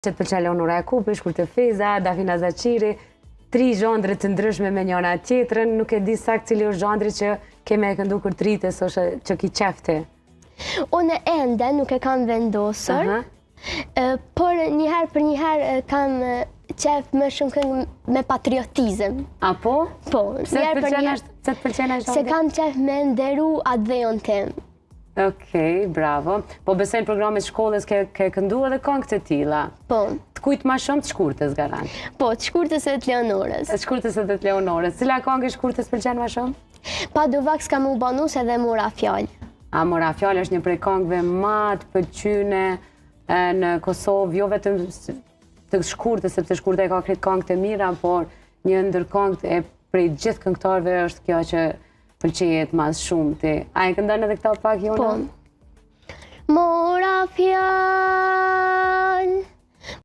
Që të pëlqen Leonora Jakupi, Shkurtë Feza, Dafina Zaçiri, 3 zhandre të ndryshme me njëra tjetrën, nuk e di sakt cili është zhandri që keme e këndu kur trites ose që ki qefti. Unë ende nuk e kam vendosur, por njëherë për njëherë kam qef më shumë këngë me patriotizëm. A po? Po. Pse të pëlqen ashtë? Se kam qef me nderu atë dhejon tim. Okej, bravo. Po besoj në programet shkollës ke këndu edhe këngë të tilla. Po. Të kujt ma shumë të Shkurtës garant? Po, të Shkurtës e të Leonorës. Të Shkurtës e të Leonorës. Cila këngë e Shkurtës pëlqen ma shumë? Pa duvak s'ka mu banus edhe mora fjallë. A mora fjallë është një prej këngëve ma të pëlqyne në Kosovë, jo vetëm të Shkurtës, sepse Shkurta e ka kretë këngë të mira, por një ndër këngët e prej gjithë këngëtarëve është kjo që pëlqejet mas shumë ti. A e këndon edhe këta pak, Jona? Po. Mora fjallë